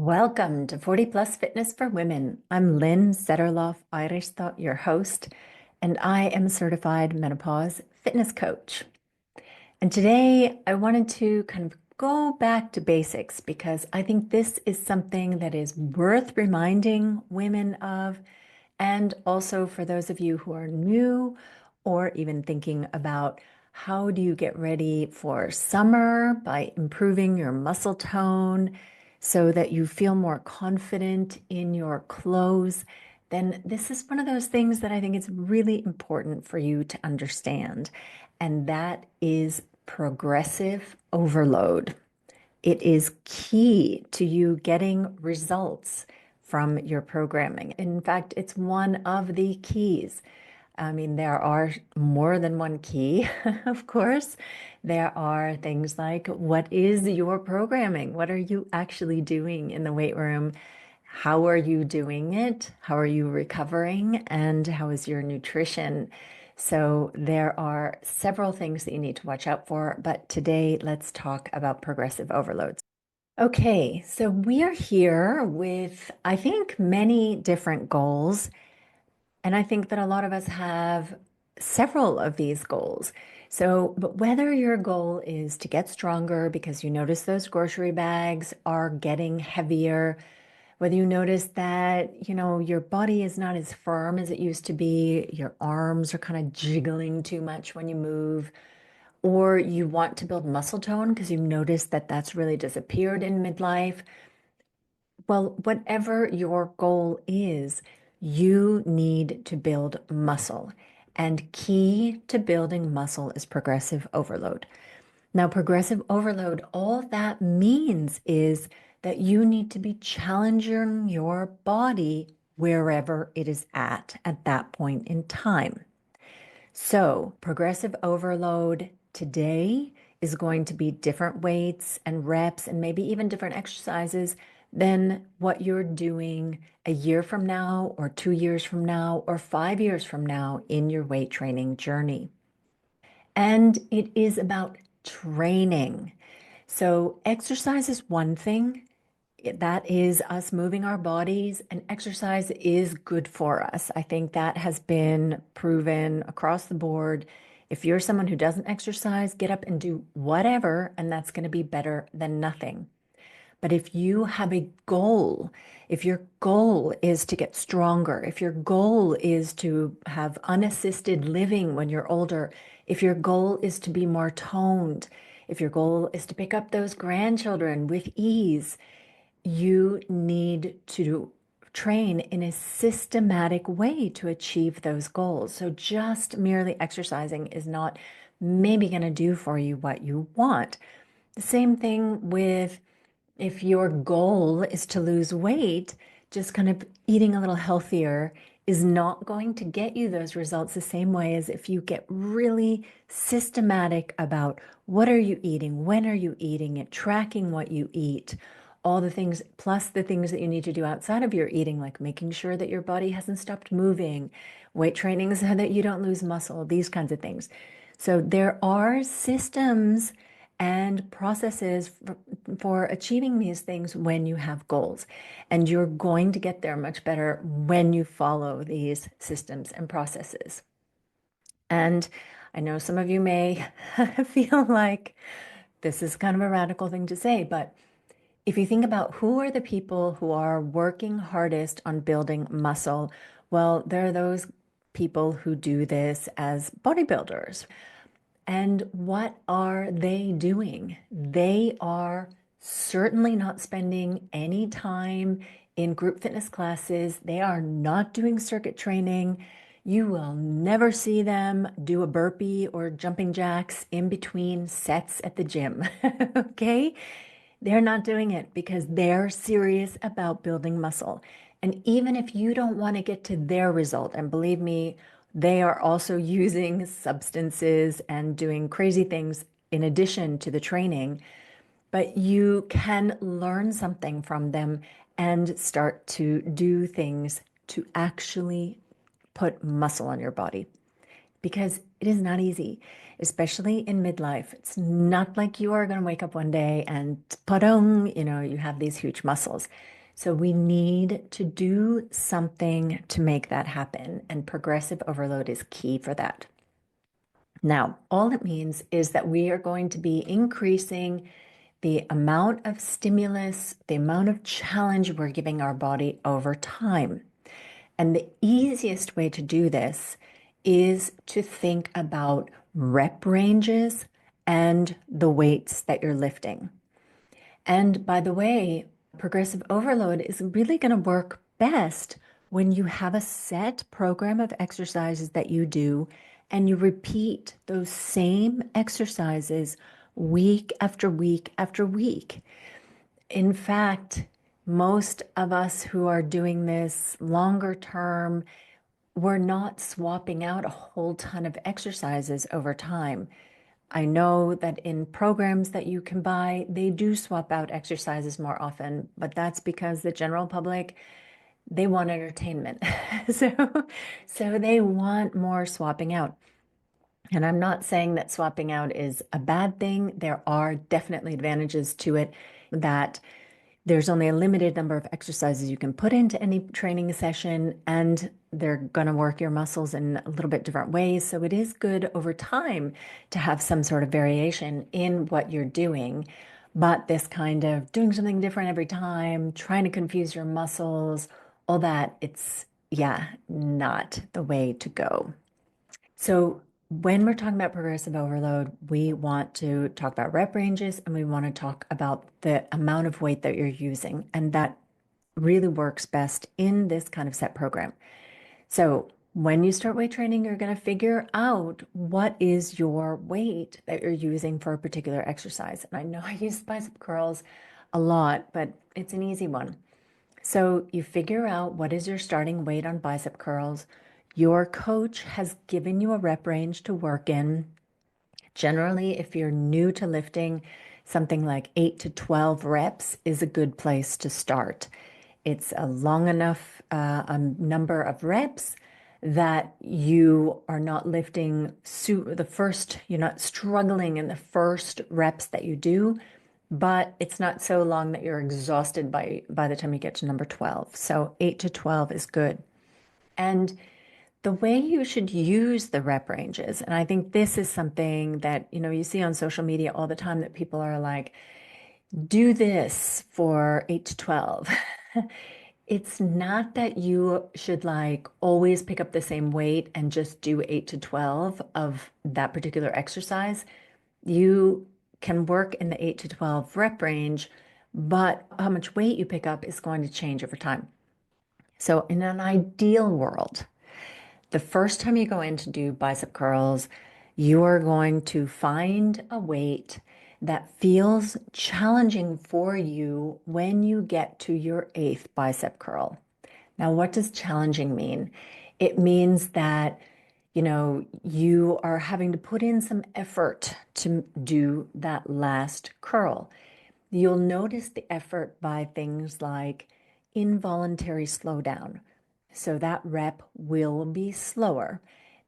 Welcome to 40 Plus Fitness for Women. I'm Lynn Setterloff Eirestad, your host, and I am a certified menopause fitness coach. And today I wanted to kind of go back to basics because I think this is something that is worth reminding women of, and also for those of you who are new or even thinking about how do you get ready for summer by improving your muscle tone so that you feel more confident in your clothes, then this is one of those things that I think is really important for you to understand. And that is progressive overload. It is key to you getting results from your programming. In fact, it's one of the keys. I mean, there are more than one key, of course. There are things like, what is your programming? What are you actually doing in the weight room? How are you doing it? How are you recovering? And how is your nutrition? So there are several things that you need to watch out for, but today let's talk about progressive overloads. Okay, so we are here with, I think, many different goals. And I think that a lot of us have several of these goals. So, but whether your goal is to get stronger because you notice those grocery bags are getting heavier, whether you notice that, your body is not as firm as it used to be, your arms are kind of jiggling too much when you move, or you want to build muscle tone because you notice that that's really disappeared in midlife. Well, whatever your goal is, you need to build muscle. And key to building muscle is progressive overload. Now, progressive overload, all that means is that you need to be challenging your body wherever it is at that point in time. So, progressive overload today is going to be different weights and reps and maybe even different exercises than what you're doing a year from now, or 2 years from now, or 5 years from now in your weight training journey. And it is about training. So, exercise is one thing. That is us moving our bodies, and exercise is good for us. I think that has been proven across the board. If you're someone who doesn't exercise, get up and do whatever, and that's going to be better than nothing. But if you have a goal, if your goal is to get stronger, if your goal is to have unassisted living when you're older, if your goal is to be more toned, if your goal is to pick up those grandchildren with ease, you need to train in a systematic way to achieve those goals. So just merely exercising is not maybe going to do for you what you want. The same thing with, if your goal is to lose weight, just kind of eating a little healthier is not going to get you those results the same way as if you get really systematic about what are you eating, when are you eating it, tracking what you eat, all the things, plus the things that you need to do outside of your eating, like making sure that your body hasn't stopped moving, weight training so that you don't lose muscle, these kinds of things. So there are systems and processes for achieving these things when you have goals. And you're going to get there much better when you follow these systems and processes. And I know some of you may feel like this is kind of a radical thing to say, but if you think about who are the people who are working hardest on building muscle, well, there are those people who do this as bodybuilders. And what are they doing? They are certainly not spending any time in group fitness classes. They are not doing circuit training. You will never see them do a burpee or jumping jacks in between sets at the gym. Okay? They're not doing it because they're serious about building muscle. And even if you don't want to get to their result, and believe me, they are also using substances and doing crazy things in addition to the training, but you can learn something from them and start to do things to actually put muscle on your body. because it is not easy, especially in midlife. It's not like you are going to wake up one day and padong, you have these huge muscles. So we need to do something to make that happen, and progressive overload is key for that. Now, all it means is that we are going to be increasing the amount of stimulus, the amount of challenge we're giving our body over time. And the easiest way to do this is to think about rep ranges and the weights that you're lifting. And by the way, progressive overload is really going to work best when you have a set program of exercises that you do and you repeat those same exercises week after week after week. In fact, most of us who are doing this longer term, we're not swapping out a whole ton of exercises over time. I know that in programs that you can buy, they do swap out exercises more often, but that's because the general public, they want entertainment. So, so they want more swapping out. And I'm not saying that swapping out is a bad thing. There are definitely advantages to it, that there's only a limited number of exercises you can put into any training session, and they're going to work your muscles in a little bit different ways. So it is good over time to have some sort of variation in what you're doing. But this kind of doing something different every time, trying to confuse your muscles, all that, it's, yeah, not the way to go. So when we're talking about progressive overload, we want to talk about rep ranges, and we want to talk about the amount of weight that you're using. And that really works best in this kind of set program. So when you start weight training, you're going to figure out what is your weight that you're using for a particular exercise. And I know I use bicep curls a lot, but it's an easy one. So you figure out what is your starting weight on bicep curls. Your coach has given you a rep range to work in. Generally, if you're new to lifting, something like 8 to 12 reps is a good place to start. It's a long enough number of reps that you are not lifting you're not struggling in the first reps that you do, but it's not so long that you're exhausted by the time you get to number 12. So 8 to 12 is good. And the way you should use the rep ranges, and I think this is something that, you see on social media all the time, that people are like, do this for 8 to 12. It's not that you should like always pick up the same weight and just do 8 to 12 of that particular exercise. You can work in the 8 to 12 rep range, but how much weight you pick up is going to change over time. So in an ideal world, the first time you go in to do bicep curls, you are going to find a weight that feels challenging for you when you get to your eighth bicep curl. Now, what does challenging mean? It means that, you are having to put in some effort to do that last curl. You'll notice the effort by things like involuntary slowdown. So that rep will be slower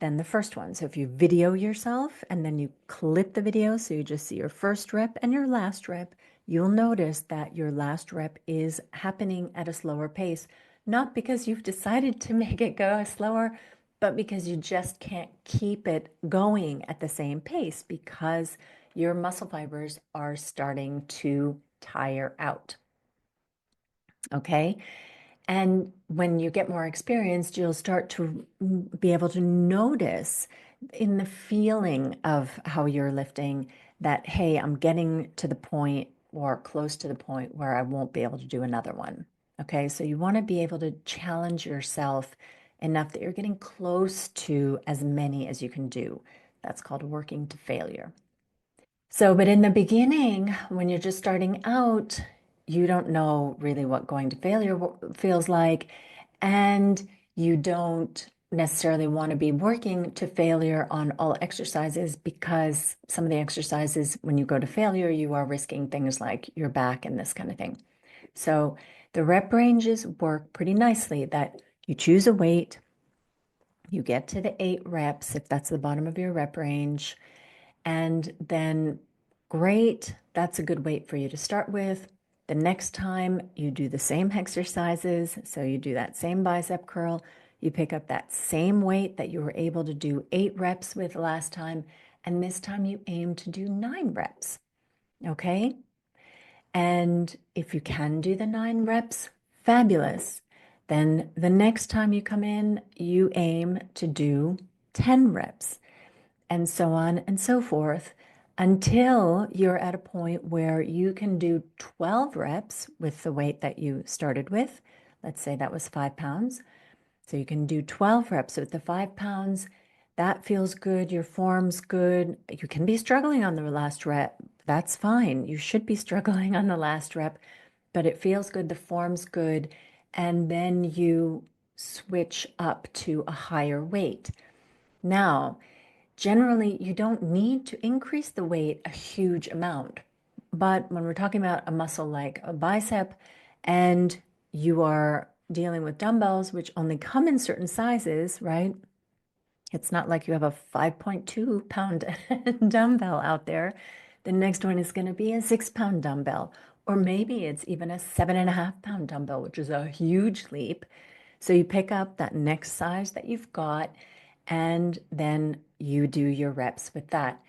than the first one. So if you video yourself and then you clip the video, so you just see your first rep and your last rep, you'll notice that your last rep is happening at a slower pace, not because you've decided to make it go slower, but because you just can't keep it going at the same pace because your muscle fibers are starting to tire out. Okay. And when you get more experienced, you'll start to be able to notice in the feeling of how you're lifting that, hey, I'm getting to the point or close to the point where I won't be able to do another one. Okay. So you want to be able to challenge yourself enough that you're getting close to as many as you can do. That's called working to failure. So, but in the beginning, when you're just starting out, you don't know really what going to failure feels like, and you don't necessarily want to be working to failure on all exercises, because some of the exercises, when you go to failure, you are risking things like your back and this kind of thing. So the rep ranges work pretty nicely, that you choose a weight, You get to the 8 reps if that's the bottom of your rep range. And then, great, that's a good weight for you to start with. The next time you do the same exercises, so you do that same bicep curl, you pick up that same weight that you were able to do 8 reps with last time, and this time you aim to do 9 reps. Okay? And if you can do the 9 reps, fabulous. Then the next time you come in, you aim to do 10 reps, and so on and so forth until you're at a point where you can do 12 reps with the weight that you started with. Let's say that was 5 pounds. So you can do 12 reps with the 5 pounds. That feels good. Your form's good. You can be struggling on the last rep. That's fine. You should be struggling on the last rep, but it feels good. The form's good. And then you switch up to a higher weight. Now, generally, you don't need to increase the weight a huge amount. But when we're talking about a muscle like a bicep and you are dealing with dumbbells, which only come in certain sizes, right? It's not like you have a 5.2 pound dumbbell out there. The next one is going to be a 6 pound dumbbell, or maybe it's even a 7.5 pound dumbbell, which is a huge leap. So you pick up that next size that you've got, and then you do your reps with that.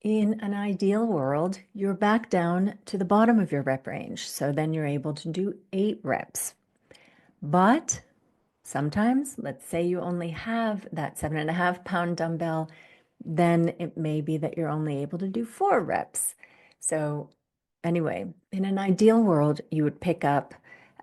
In an ideal world, you're back down to the bottom of your rep range. So then you're able to do 8 reps. But sometimes, let's say you only have that 7.5 pound dumbbell, then it may be that you're only able to do 4 reps. So, anyway, in an ideal world, you would pick up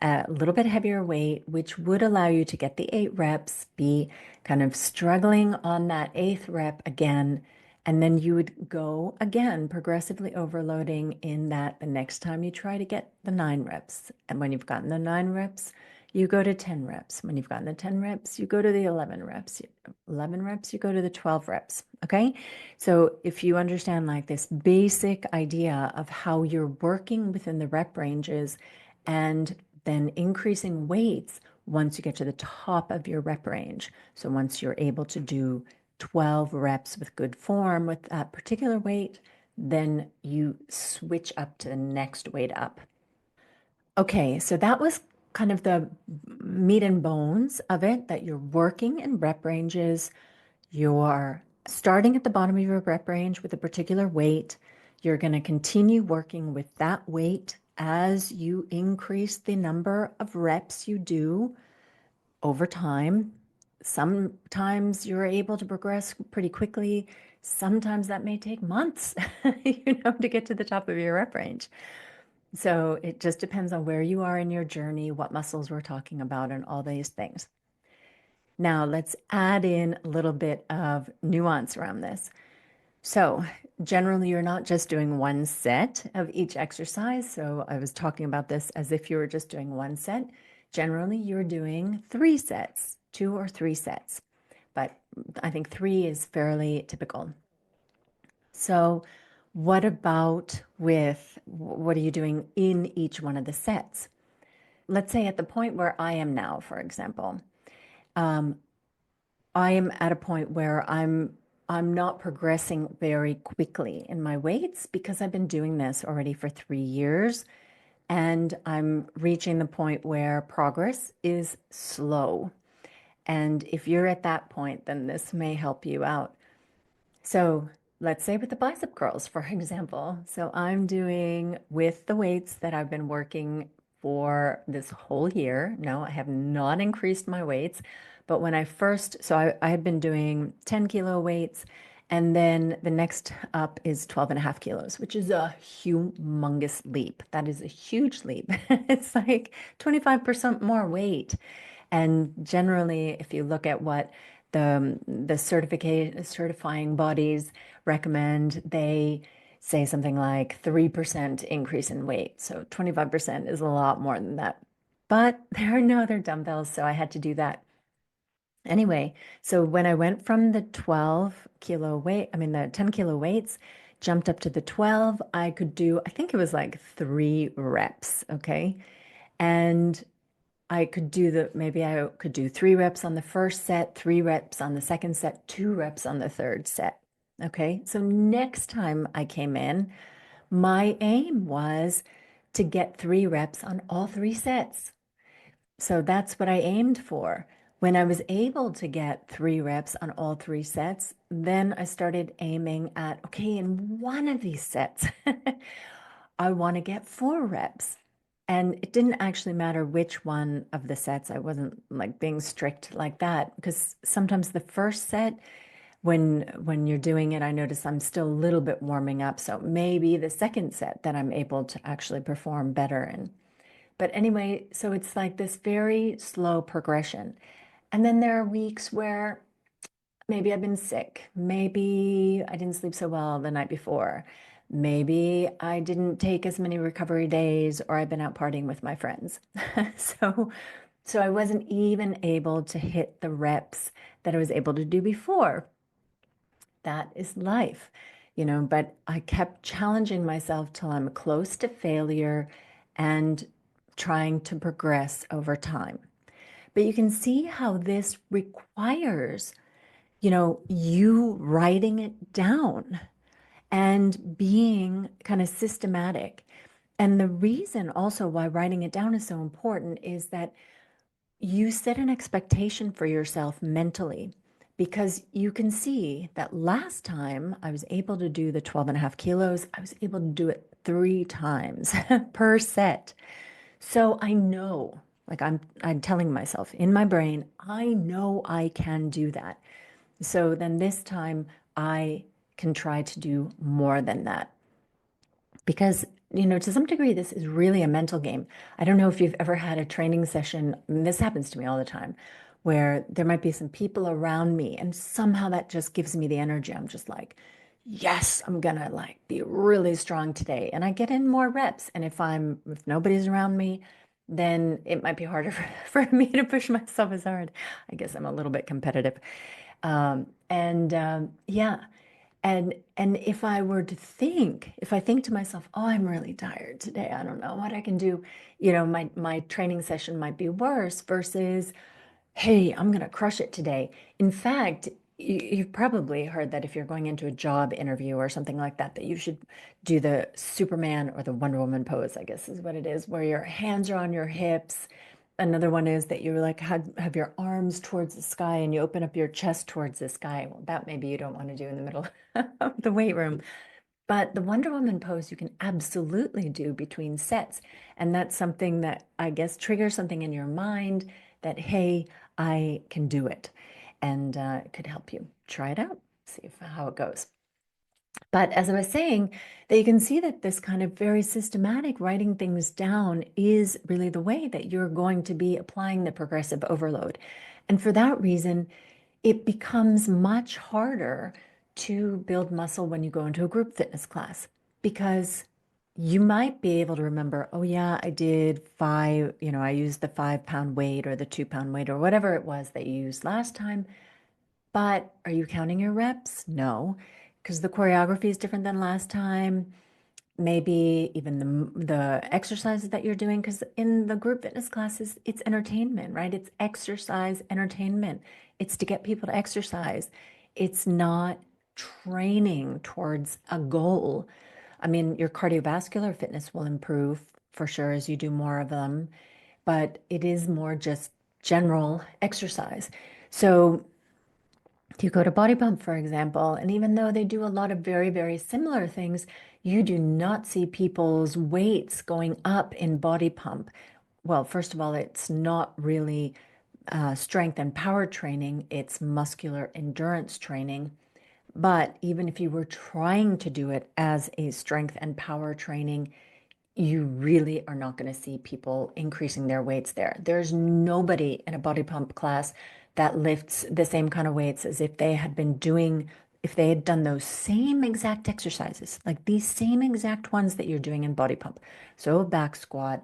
a little bit heavier weight, which would allow you to get the 8 reps, be kind of struggling on that 8th rep again. And then you would go again, progressively overloading in that the next time you try to get the 9 reps. And when you've gotten the 9 reps, you go to 10 reps. When you've gotten the 10 reps, you go to the 11 reps. 11 reps, you go to the 12 reps. Okay. So if you understand like this basic idea of how you're working within the rep ranges and then increasing weights once you get to the top of your rep range. So once you're able to do 12 reps with good form with that particular weight, then you switch up to the next weight up. Okay, so that was kind of the meat and bones of it, that you're working in rep ranges. You're starting at the bottom of your rep range with a particular weight. You're going to continue working with that weight as you increase the number of reps you do over time. Sometimes you're able to progress pretty quickly. Sometimes that may take months, to get to the top of your rep range. So it just depends on where you are in your journey, what muscles we're talking about, and all these things. Now, let's add in a little bit of nuance around this. So, generally, you're not just doing one set of each exercise. So, I was talking about this as if you were just doing one set. Generally, you're doing 3 sets, 2 or 3 sets. But I think 3 is fairly typical. So, what about with what are you doing in each one of the sets? Let's say at the point where I am now, for example, I am at a point where I'm not progressing very quickly in my weights because I've been doing this already for 3 years, and I'm reaching the point where progress is slow. And if you're at that point, then this may help you out. So let's say with the bicep curls, for example. So I'm doing with the weights that I've been working for this whole year. No, I have not increased my weights. But when I first, so I had been doing 10 kilo weights, and then the next up is 12.5 kilos, which is a humongous leap. That is a huge leap. It's like 25% more weight. And generally, if you look at what the certifying bodies recommend, they say something like 3% increase in weight. So 25% is a lot more than that. But there are no other dumbbells, so I had to do that. Anyway, so when I went from the 12 kilo weight, I mean the 10 kilo weights, jumped up to the 12, I could do, I think it was like 3 reps, okay? And I could do maybe I could do 3 reps on the first set, 3 reps on the second set, 2 reps on the third set. Okay. So next time I came in, my aim was to get 3 reps on all 3 sets. So that's what I aimed for. When I was able to get 3 reps on all 3 sets, then I started aiming at, okay, in one of these sets, I want to get 4 reps. And it didn't actually matter which one of the sets. I wasn't like being strict like that because sometimes the first set, when you're doing it, I notice I'm still a little bit warming up. So maybe the second set that I'm able to actually perform better in. But anyway, so it's like this very slow progression. And then there are weeks where maybe I've been sick. Maybe I didn't sleep so well the night before. Maybe I didn't take as many recovery days or I've been out partying with my friends. So, so I wasn't even able to hit the reps that I was able to do before. That is life, but I kept challenging myself till I'm close to failure and trying to progress over time. But you can see how this requires, you writing it down and being kind of systematic. And the reason also why writing it down is so important is that you set an expectation for yourself mentally because you can see that last time I was able to do the 12.5 kilos, I was able to do it 3 times per set. So I know, like I'm telling myself in my brain, I know I can do that. So then this time I can try to do more than that because to some degree this is really a mental game. I don't know if you've ever had a training session, and this happens to me all the time, where there might be some people around me and somehow that just gives me the energy. I'm just like, yes, I'm gonna like be really strong today, and I get in more reps. And if nobody's around me, then it might be harder for me to push myself as hard. I guess I'm a little bit competitive. Yeah. And if I were to think, if I think to myself, oh, I'm really tired today, I don't know what I can do, my training session might be worse versus, hey, I'm gonna crush it today. In fact, you've probably heard that if you're going into a job interview or something like that, that you should do the Superman or the Wonder Woman pose, I guess is what it is, where your hands are on your hips. Another one is that you like have your arms towards the sky and you open up your chest towards the sky. Well, that maybe you don't want to do in the middle of the weight room. But the Wonder Woman pose you can absolutely do between sets. And that's something that I guess triggers something in your mind that, hey, I can do it. And it could help you try it out, how it goes. But as I was saying, that you can see that this kind of very systematic writing things down is really the way that you're going to be applying the progressive overload. And for that reason, it becomes much harder to build muscle when you go into a group fitness class because you might be able to remember, oh yeah, I did 5, I used the 5 pound weight or the 2 pound weight or whatever it was that you used last time. But are you counting your reps? No, because the choreography is different than last time. Maybe even the exercises that you're doing, because in the group fitness classes, it's entertainment, right? It's exercise entertainment. It's to get people to exercise. It's not training towards a goal. I mean, your cardiovascular fitness will improve for sure as you do more of them, but it is more just general exercise. So you go to Body Pump, for example, and even though they do a lot of very, very similar things, you do not see people's weights going up in Body Pump. Well, first of all, it's not really strength and power training, it's muscular endurance training. But even if you were trying to do it as a strength and power training, you really are not going to see people increasing their weights there. There's nobody in a body pump class that lifts the same kind of weights as if they had been doing, if they had done those same exact exercises, like these same exact ones that you're doing in body pump. So a back squat,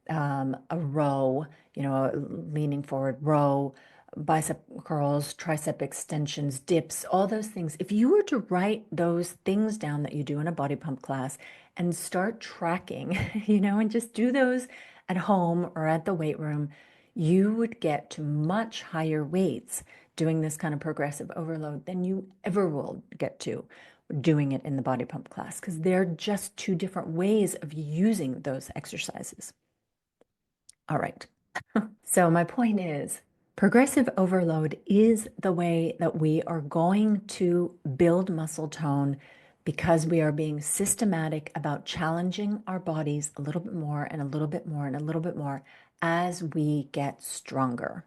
a row, a leaning forward row, bicep curls, tricep extensions, dips, all those things. If you were to write those things down that you do in a body pump class and start tracking, and just do those at home or at the weight room, you would get to much higher weights doing this kind of progressive overload than you ever will get to doing it in the body pump class, because they're just two different ways of using those exercises. All right. So my point is, progressive overload is the way that we are going to build muscle tone because we are being systematic about challenging our bodies a little bit more and a little bit more and a little bit more as we get stronger.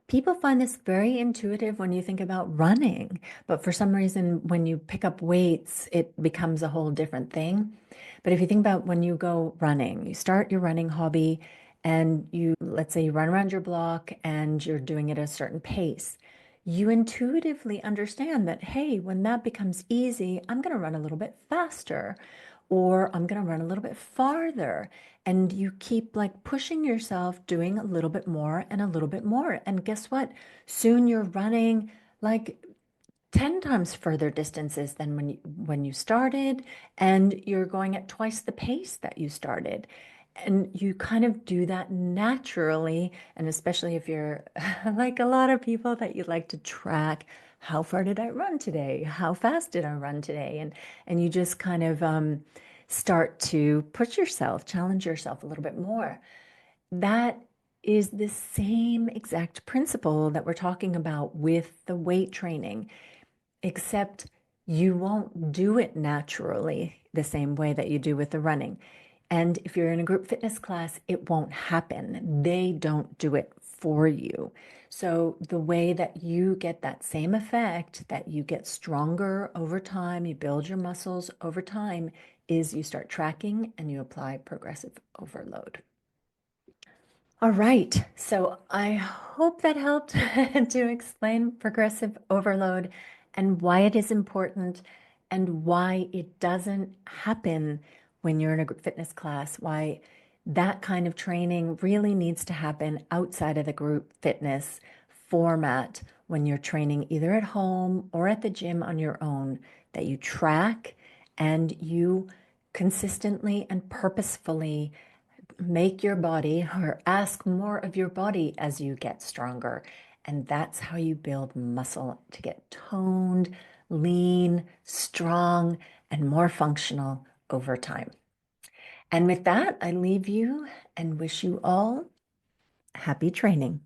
People find this very intuitive when you think about running, but for some reason, when you pick up weights, it becomes a whole different thing. But if you think about when you go running, you start your running hobby and let's say you run around your block and you're doing it at a certain pace. You intuitively understand that, hey, when that becomes easy, I'm going to run a little bit faster or I'm going to run a little bit farther. And you keep like pushing yourself, doing a little bit more and a little bit more. And guess what? Soon you're running like 10 times further distances than when you started, and you're going at twice the pace that you started. And you kind of do that naturally, and especially if you're like a lot of people that you like to track, how far did I run today? How fast did I run today? And you just kind of start to push yourself, challenge yourself a little bit more. That is the same exact principle that we're talking about with the weight training, except you won't do it naturally the same way that you do with the running. And if you're in a group fitness class, it won't happen. They don't do it for you. So the way that you get that same effect, that you get stronger over time, you build your muscles over time, is you start tracking and you apply progressive overload. All right, so I hope that helped to explain progressive overload and why it is important and why it doesn't happen when you're in a group fitness class, why that kind of training really needs to happen outside of the group fitness format when you're training either at home or at the gym on your own, that you track and you consistently and purposefully make your body or ask more of your body as you get stronger. And that's how you build muscle to get toned, lean, strong, and more functional over time. And with that, I leave you and wish you all happy training.